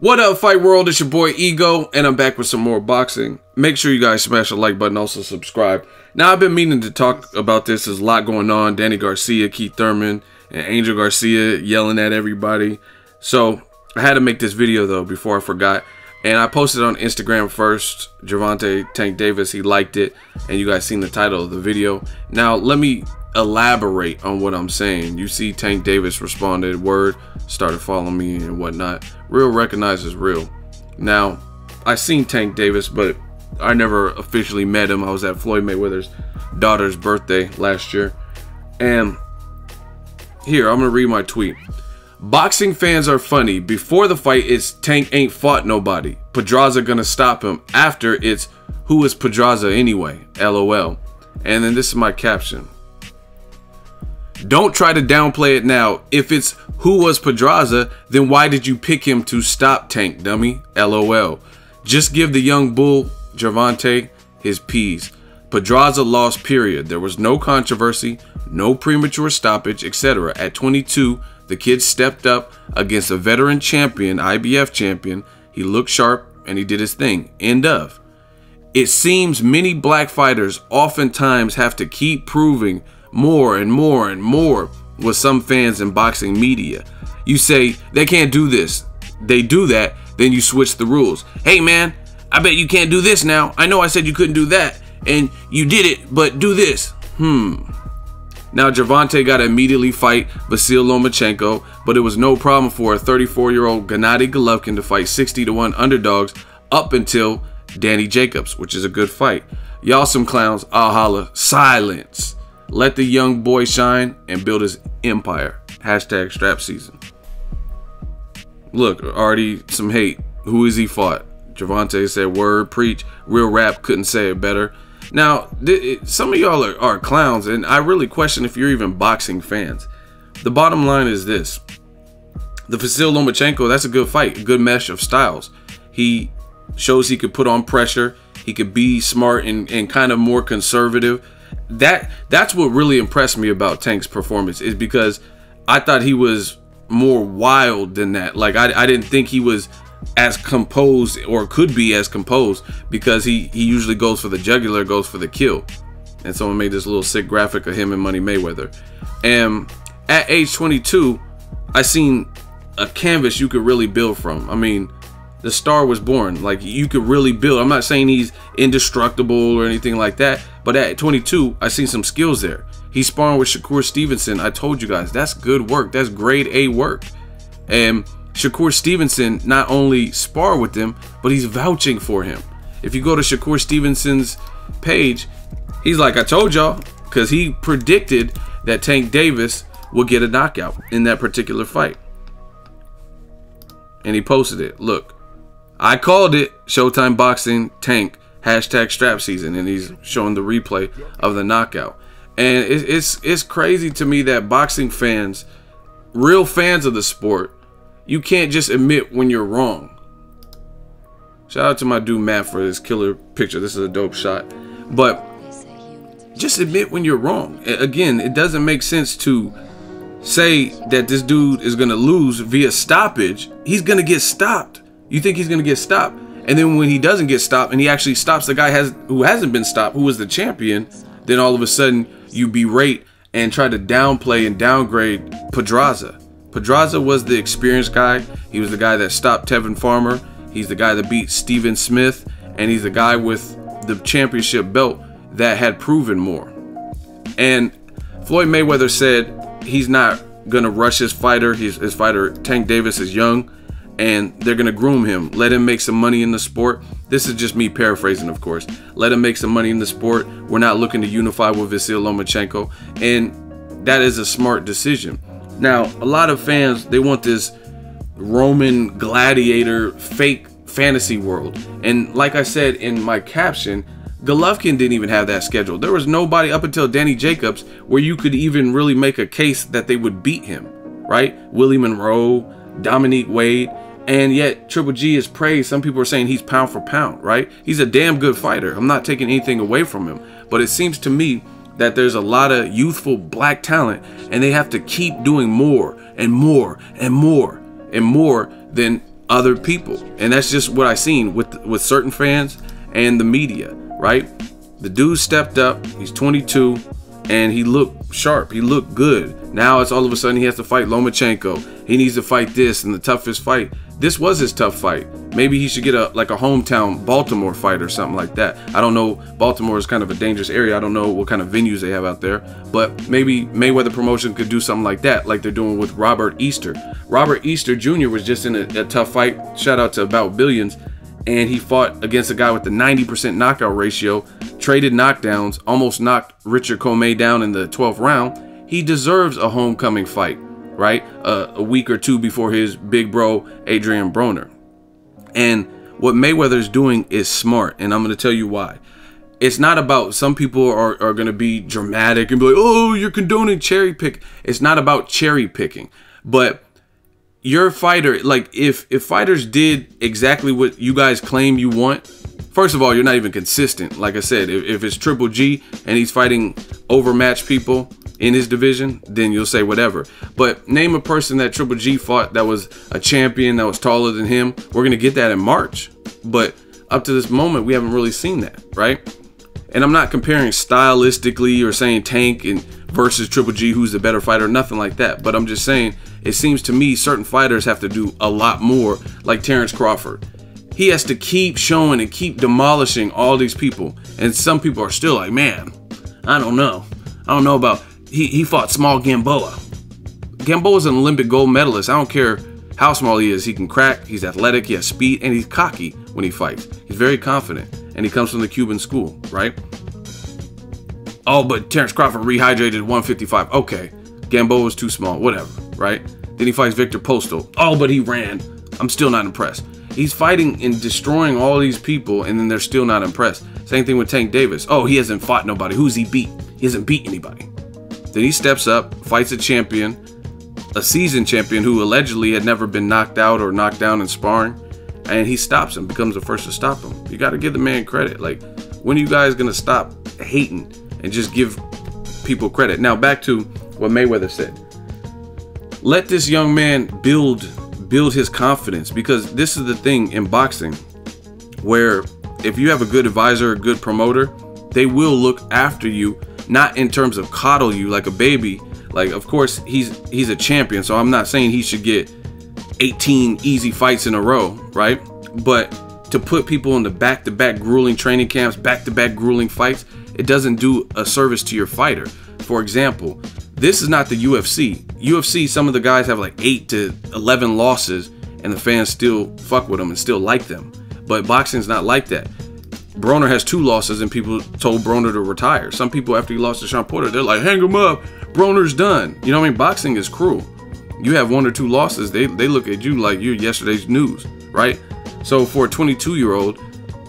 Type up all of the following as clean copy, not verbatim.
What up, Fight World? It's your boy Ego, and I'm back with some more boxing. Make sure you guys smash the like button, also subscribe. Now, I've been meaning to talk about this. There's a lot going on. Danny Garcia, Keith Thurman, and Angel Garcia yelling at everybody. So, I had to make this video, though, before I forgot. And I posted it on Instagram first. Gervonta, Tank Davis, he liked it. And you guys seen the title of the video. Now, let me elaborate on what I'm saying. You see Tank Davis responded, word, started following me and whatnot. Real recognizes real. Now, I seen Tank Davis, but I never officially met him. I was at Floyd Mayweather's daughter's birthday last year. And here, I'm gonna read my tweet. Boxing fans are funny. Before the fight, it's Tank ain't fought nobody. Pedraza gonna stop him. After, it's who is Pedraza anyway? LOL. And then this is my caption. Don't try to downplay it now. If it's who was Pedraza, then why did you pick him to stop Tank, dummy? LOL. Just give the young bull, Gervonta, his P's. Pedraza lost, period. There was no controversy, no premature stoppage, etc. At 22, the kid stepped up against a veteran champion, IBF champion. He looked sharp and he did his thing. End of. It seems many black fighters oftentimes have to keep proving more and more and more with some fans in boxing media. You say they can't do this, they do that, then you switch the rules. Hey man, I bet you can't do this now. I know I said you couldn't do that and you did it, but do this. Now Gervonta got to immediately fight Vasyl Lomachenko, but it was no problem for a 34-year-old Gennady Golovkin to fight 60-1 underdogs up until Danny Jacobs, which is a good fight. Y'all some clowns, I'll holla. Silence. Let the young boy shine and build his empire. Hashtag strap season. Look, already some hate. Who is he fought? Gervonta said, word, preach. Real rap, couldn't say it better. Now, some of y'all are clowns, and I really question if you're even boxing fans. The bottom line is this. The Vasyl Lomachenko, that's a good fight. A good mesh of styles. He shows he could put on pressure. He could be smart and kind of more conservative. That's what really impressed me about Tank's performance, is because I thought he was more wild than that. Like I didn't think he was as composed, or could be as composed, because he usually goes for the jugular, goes for the kill. And someone made this little sick graphic of him and Manny Mayweather. And at age 22, I seen a canvas you could really build from. I mean, the star was born. Like, you could really build. I'm not saying he's indestructible or anything like that, but at 22, I seen some skills there. He's sparring with Shakur Stevenson. I told you guys, that's good work. That's grade A work. And Shakur Stevenson not only sparred with him, but he's vouching for him. If you go to Shakur Stevenson's page, he's like, I told y'all, because he predicted that Tank Davis would get a knockout in that particular fight. And he posted it. Look. I called it. Showtime Boxing, Tank, hashtag strap season, and he's showing the replay of the knockout. And it's crazy to me that boxing fans, real fans of the sport, you can't just admit when you're wrong. Shout out to my dude Matt for his killer picture. This is a dope shot. But just admit when you're wrong. Again, it doesn't make sense to say that this dude is gonna lose via stoppage. He's gonna get stopped. You think he's going to get stopped, and then when he doesn't get stopped and he actually stops the guy who hasn't been stopped, who was the champion, then all of a sudden you berate and try to downplay and downgrade Pedraza. Pedraza was the experienced guy. He was the guy that stopped Tevin Farmer. He's the guy that beat Steven Smith, and he's the guy with the championship belt that had proven more. And Floyd Mayweather said he's not going to rush his fighter. His fighter, Tank Davis, is young, and they're going to groom him. Let him make some money in the sport. This is just me paraphrasing, of course. Let him make some money in the sport. We're not looking to unify with Vasyl Lomachenko. And that is a smart decision. Now, a lot of fans, they want this Roman gladiator fake fantasy world. And like I said in my caption, Golovkin didn't even have that schedule. There was nobody up until Danny Jacobs where you could even really make a case that they would beat him, right? Willie Monroe, Dominique Wade. And yet Triple G is praised. Some people are saying he's pound for pound, right? He's a damn good fighter. I'm not taking anything away from him. But it seems to me that there's a lot of youthful black talent, and they have to keep doing more and more and more and more than other people. And that's just what I seen with certain fans and the media, right? The dude stepped up. He's 22 and he looked sharp. He looked good. Now it's all of a sudden he has to fight Lomachenko. He needs to fight this and the toughest fight. This was his tough fight. Maybe he should get a hometown Baltimore fight or something like that. I don't know. Baltimore is kind of a dangerous area. I don't know what kind of venues they have out there. But maybe Mayweather Promotion could do something like that, like they're doing with Robert Easter. Robert Easter Jr. was just in a tough fight. Shout out to About Billions. And he fought against a guy with the 90% knockout ratio, traded knockdowns, almost knocked Richard Commey down in the 12th round. He deserves a homecoming fight, right? A week or two before his big bro, Adrian Broner. And what Mayweather's doing is smart, and I'm going to tell you why. It's not about, some people are going to be dramatic and be like, oh, you're condoning cherry pick. It's not about cherry picking, but your fighter, like if fighters did exactly what you guys claim you want, first of all, you're not even consistent. Like I said, if it's Triple G and he's fighting overmatched people in his division, then you'll say whatever. But name a person that Triple G fought that was a champion, that was taller than him. We're going to get that in March. But up to this moment, we haven't really seen that, right? And I'm not comparing stylistically or saying Tank and versus Triple G, who's the better fighter, nothing like that. But I'm just saying, it seems to me certain fighters have to do a lot more, like Terence Crawford. He has to keep showing and keep demolishing all these people. And some people are still like, man, I don't know. I don't know about, he fought small Gamboa. Gamboa's an Olympic gold medalist. I don't care how small he is. He can crack, he's athletic, he has speed, and he's cocky when he fights. He's very confident. And he comes from the Cuban school, right? Oh, but Terence Crawford rehydrated 155. Okay, Gamboa was too small, whatever, right? Then he fights Victor Postal. Oh, but he ran. I'm still not impressed. He's fighting and destroying all these people, and then they're still not impressed. Same thing with Tank Davis. Oh, he hasn't fought nobody. Who's he beat? He hasn't beat anybody. Then he steps up, fights a champion, a seasoned champion who allegedly had never been knocked out or knocked down in sparring, and he stops him, becomes the first to stop him. You got to give the man credit. Like, when are you guys going to stop hating and just give people credit? Now, back to what Mayweather said. Let this young man build his confidence, because this is the thing in boxing where if you have a good advisor, a good promoter, they will look after you, not in terms of coddle you like a baby. Like, of course, he's a champion, so I'm not saying he should get 18 easy fights in a row, right? But to put people in the back-to-back grueling training camps, back-to-back grueling fights, it doesn't do a service to your fighter. For example, this is not the UFC. UFC, some of the guys have like 8 to 11 losses and the fans still fuck with them and still like them. But boxing's not like that. Broner has 2 losses and people told Broner to retire. Some people, after he lost to Sean Porter, they're like, hang him up, Broner's done. You know what I mean? Boxing is cruel. You have 1 or 2 losses, they look at you like you're yesterday's news, right? So for a 22-year-old,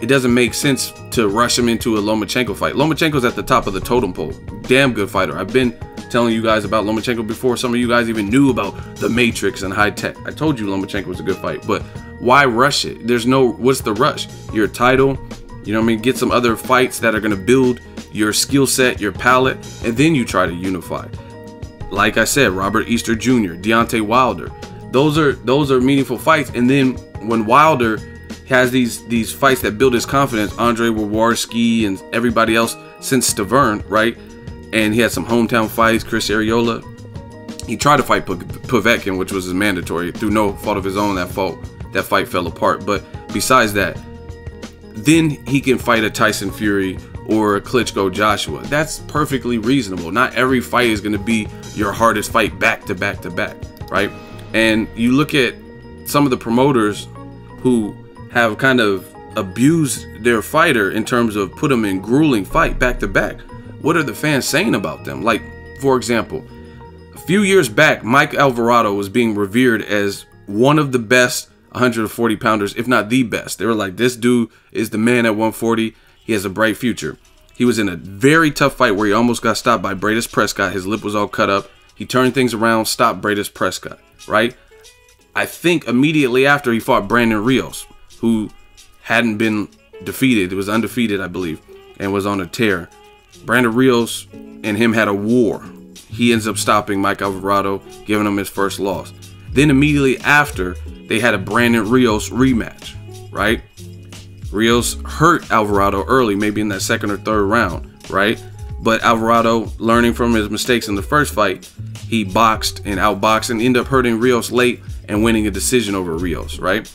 it doesn't make sense to rush him into a Lomachenko fight. Lomachenko's at the top of the totem pole. Damn good fighter. I've been telling you guys about Lomachenko before some of you guys even knew about the Matrix and high tech. I told you Lomachenko was a good fight, but why rush it? There's no, what's the rush? Your title, you know what I mean? Get some other fights that are going to build your skill set, your palate, and then you try to unify. Like I said, Robert Easter Jr., Deontay Wilder. Those are meaningful fights. And then when Wilder has these fights that build his confidence, Andre Warwarski and everybody else since Stavern, right? And he had some hometown fights, Chris Arreola. He tried to fight Povetkin, which was his mandatory. Through no fault of his own, that fight fell apart. But besides that, then he can fight a Tyson Fury or a Klitschko Joshua. That's perfectly reasonable. Not every fight is going to be your hardest fight back to back to back, right? And you look at some of the promoters who have kind of abused their fighter in terms of put them in grueling fight back to back. What are the fans saying about them? Like, for example, a few years back, Mike Alvarado was being revered as one of the best 140 pounders, if not the best. They were like, this dude is the man at 140. He has a bright future. He was in a very tough fight where he almost got stopped by Bradis Prescott. His lip was all cut up. He turned things around, stopped Bradis Prescott, right? I think immediately after he fought Brandon Ríos, who hadn't been defeated. It was undefeated, I believe, and was on a tear. Brandon Ríos and him had a war. He ends up stopping Mike Alvarado, giving him his first loss. Then immediately after, they had a Brandon Ríos rematch, right? Ríos hurt Alvarado early, maybe in that second or third round, right? But Alvarado, learning from his mistakes in the first fight, he boxed and outboxed and ended up hurting Ríos late and winning a decision over Ríos, right?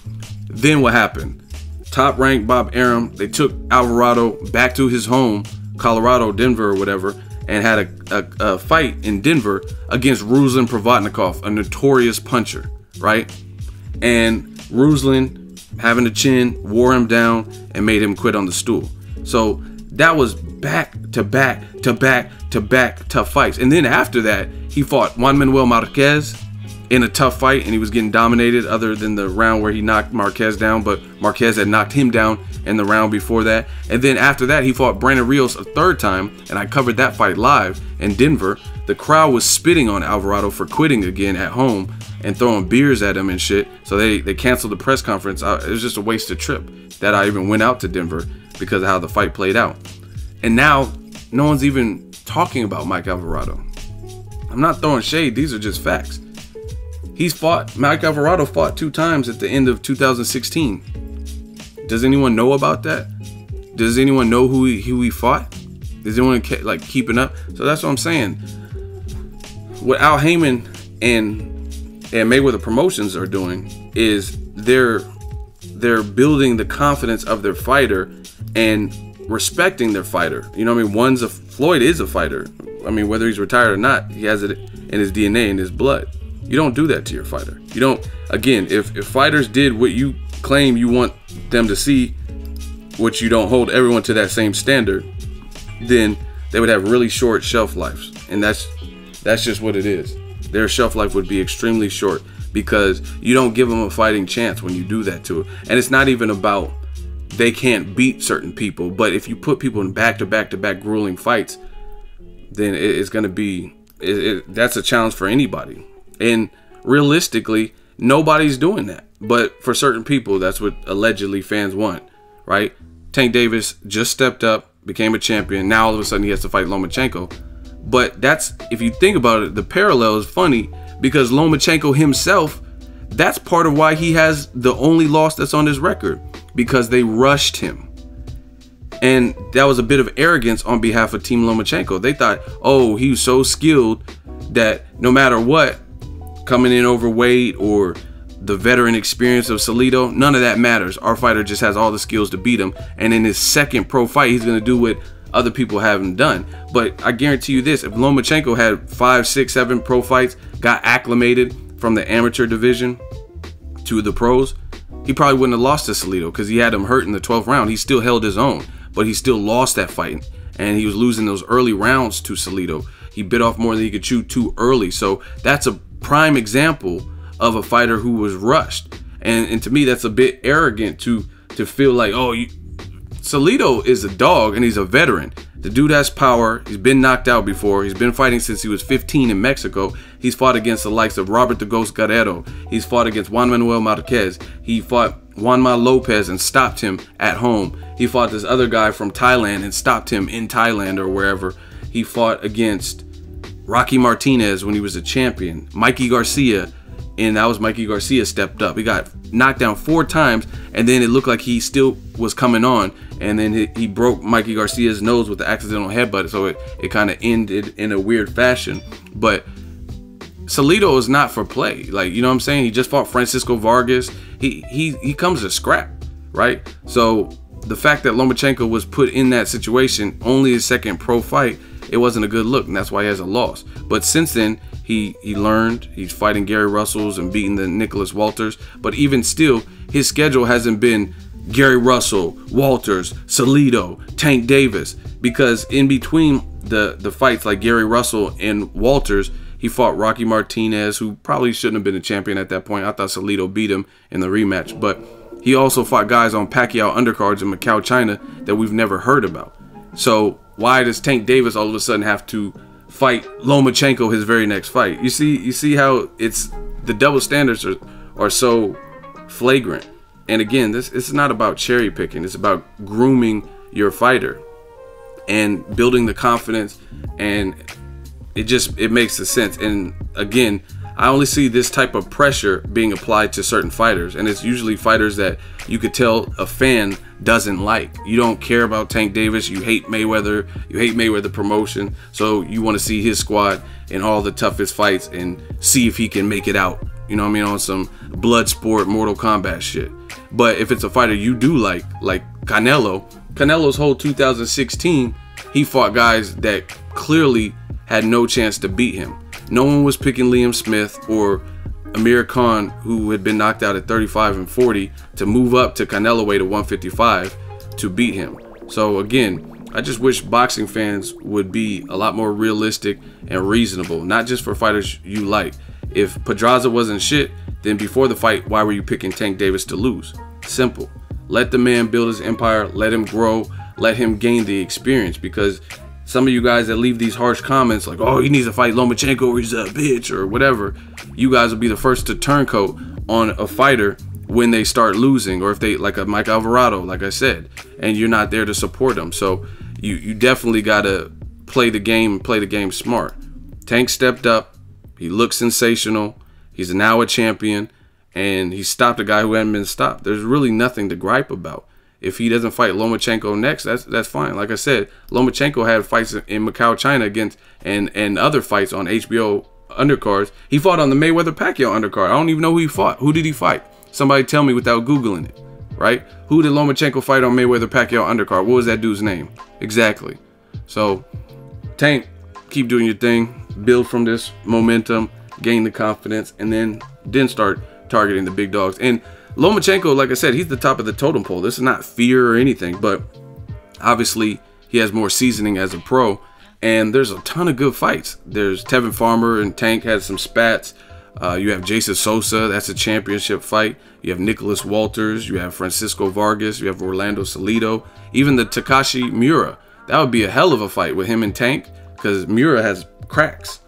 Then what happened? Top-ranked Bob Arum, they took Alvarado back to his home, Colorado, Denver, or whatever, and had a fight in Denver against Ruslan Provodnikov, a notorious puncher, right? And Ruslan, having a chin, wore him down and made him quit on the stool. So that was back-to-back tough fights. And then after that, he fought Juan Manuel Marquez in a tough fight, and he was getting dominated other than the round where he knocked Marquez down, but Marquez had knocked him down in the round before that. And then after that, he fought Brandon Ríos a third time, and I covered that fight live in Denver. The crowd was spitting on Alvarado for quitting again at home and throwing beers at him and shit. So they canceled the press conference. It was just a wasted trip that I even went out to Denver because of how the fight played out. And now no one's even talking about Mike Alvarado. I'm not throwing shade. These are just facts. Mike Alvarado fought 2 times at the end of 2016. Does anyone know about that? Does anyone know who he fought? Is anyone like keeping up? So that's what I'm saying. What Al Heyman and Mayweather Promotions are doing is they're building the confidence of their fighter and respecting their fighter. You know what I mean? Floyd is a fighter. I mean, whether he's retired or not, he has it in his DNA, in his blood. You don't do that to your fighter. You don't. Again, if fighters did what you claim you want them to see, which you don't hold everyone to that same standard, then they would have really short shelf lives. And that's just what it is. Their shelf life would be extremely short because you don't give them a fighting chance when you do that to it. And it's not even about they can't beat certain people, but if you put people in back-to-back grueling fights, then it's going to be, that's a challenge for anybody. And realistically, nobody's doing that. But for certain people, that's what allegedly fans want, right? Tank Davis just stepped up, became a champion. Now all of a sudden he has to fight Lomachenko. But that's, if you think about it, the parallel is funny because Lomachenko himself, that's part of why he has the only loss that's on his record, because they rushed him. And that was a bit of arrogance on behalf of Team Lomachenko. They thought, oh, he was so skilled that no matter what, coming in overweight or the veteran experience of Salido, none of that matters. Our fighter just has all the skills to beat him. And in his second pro fight, he's going to do what other people haven't done. But I guarantee you this, if Lomachenko had 5, 6, 7 pro fights, got acclimated from the amateur division to the pros, he probably wouldn't have lost to Salido because he had him hurt in the 12th round. He still held his own, but he still lost that fight. And he was losing those early rounds to Salido. He bit off more than he could chew too early. So that's a prime example of a fighter who was rushed. And to me, that's a bit arrogant to feel like, oh, Salido is a dog and he's a veteran. The dude has power. He's been knocked out before. He's been fighting since he was 15 in Mexico. He's fought against the likes of Robert the Ghost Guerrero. He's fought against Juan Manuel Marquez. He fought Juanma Lopez and stopped him at home. He fought this other guy from Thailand and stopped him in Thailand or wherever. He fought against Rocky Martinez when he was a champion. Mikey Garcia, and that was Mikey Garcia stepped up. He got knocked down 4 times, and then it looked like he still was coming on, and then he broke Mikey Garcia's nose with the accidental headbutt, so it kind of ended in a weird fashion. But Salido is not for play. Like, you know what I'm saying? He just fought Francisco Vargas. He comes to scrap, right? So the fact that Lomachenko was put in that situation, only his second pro fight, it wasn't a good look, and that's why he has a loss. But since then, he learned. He's fighting Gary Russells and beating the Nicholas Walters. But even still, his schedule hasn't been Gary Russell, Walters, Salido, Tank Davis, because in between the fights like Gary Russell and Walters, he fought Rocky Martinez, who probably shouldn't have been a champion at that point. I thought Salido beat him in the rematch. But he also fought guys on Pacquiao undercards in Macau, China that we've never heard about. So why does Tank Davis all of a sudden have to fight Lomachenko his very next fight? You see how it's the double standards are so flagrant. And again, it's not about cherry picking. It's about grooming your fighter and building the confidence, and it makes the sense. And again, I only see this type of pressure being applied to certain fighters, and it's usually fighters that you could tell a fan doesn't like. You don't care about Tank Davis, you hate Mayweather, you hate Mayweather promotion, so you want to see his squad in all the toughest fights and see if he can make it out, you know what I mean, on some blood sport, Mortal Kombat shit. But if it's a fighter you do like Canelo's whole 2016, he fought guys that clearly had no chance to beat him. No one was picking Liam Smith or Amir Khan, who had been knocked out at 35 and 40, to move up to Canelo weight at 155 to beat him. So again, I just wish boxing fans would be a lot more realistic and reasonable, not just for fighters you like. If Pedraza wasn't shit, then before the fight, why were you picking Tank Davis to lose? Simple. Let the man build his empire, let him grow, let him gain the experience, because some of you guys that leave these harsh comments like, oh, he needs to fight Lomachenko or he's a bitch or whatever, you guys will be the first to turncoat on a fighter when they start losing, or if they, like a Mike Alvarado, like I said, and you're not there to support them. So you definitely got to play the game smart. Tank stepped up. He looks sensational. He's now a champion, and he stopped a guy who hadn't been stopped. There's really nothing to gripe about. If he doesn't fight Lomachenko next, that's fine. Like I said, Lomachenko had fights in Macau, China against and other fights on HBO undercards. He fought on the Mayweather Pacquiao undercard. I don't even know who he fought. Who did he fight? Somebody tell me without Googling it, right? Who did Lomachenko fight on Mayweather Pacquiao undercard? What was that dude's name? Exactly. So, Tank, keep doing your thing. Build from this momentum, gain the confidence, and then start targeting the big dogs. And Lomachenko, like I said, he's the top of the totem pole. This is not fear or anything, but obviously he has more seasoning as a pro, and there's a ton of good fights. There's Tevin Farmer and Tank has some spats. You have Jason Sosa, that's a championship fight. You have Nicholas Walters, you have Francisco Vargas, you have Orlando Salido, even the Takashi Miura. That would be a hell of a fight with him and Tank, because Miura has cracks.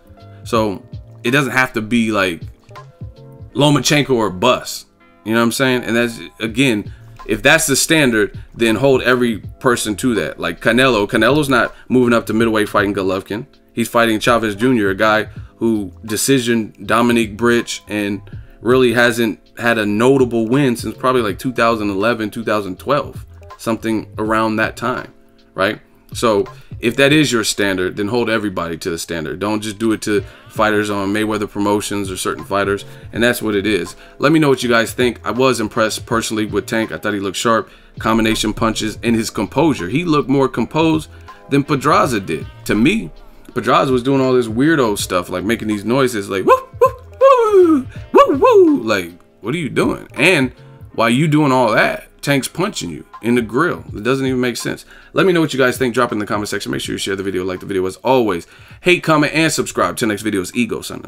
So it doesn't have to be like Lomachenko or bust. You know what I'm saying? And that's, again, if that's the standard, then hold every person to that. Like Canelo's not moving up to middleweight fighting Golovkin. He's fighting Chavez Jr., a guy who decisioned Dominique Britch and really hasn't had a notable win since probably like 2011, 2012, something around that time, right? So if that is your standard, then hold everybody to the standard. Don't just do it to fighters on Mayweather promotions or certain fighters. And that's what it is. Let me know what you guys think. I was impressed personally with Tank. I thought he looked sharp, combination punches, and his composure. He looked more composed than Pedraza did. To me, Pedraza was doing all this weirdo stuff, like making these noises like, woo, woo, woo, woo, woo. Like, what are you doing? And while you doing all that, Tank's punching you in the grill. It doesn't even make sense. Let me know what you guys think. Drop it in the comment section. Make sure you share the video, like the video as always. Hate, comment, and subscribe. Till next video is Ego signing off.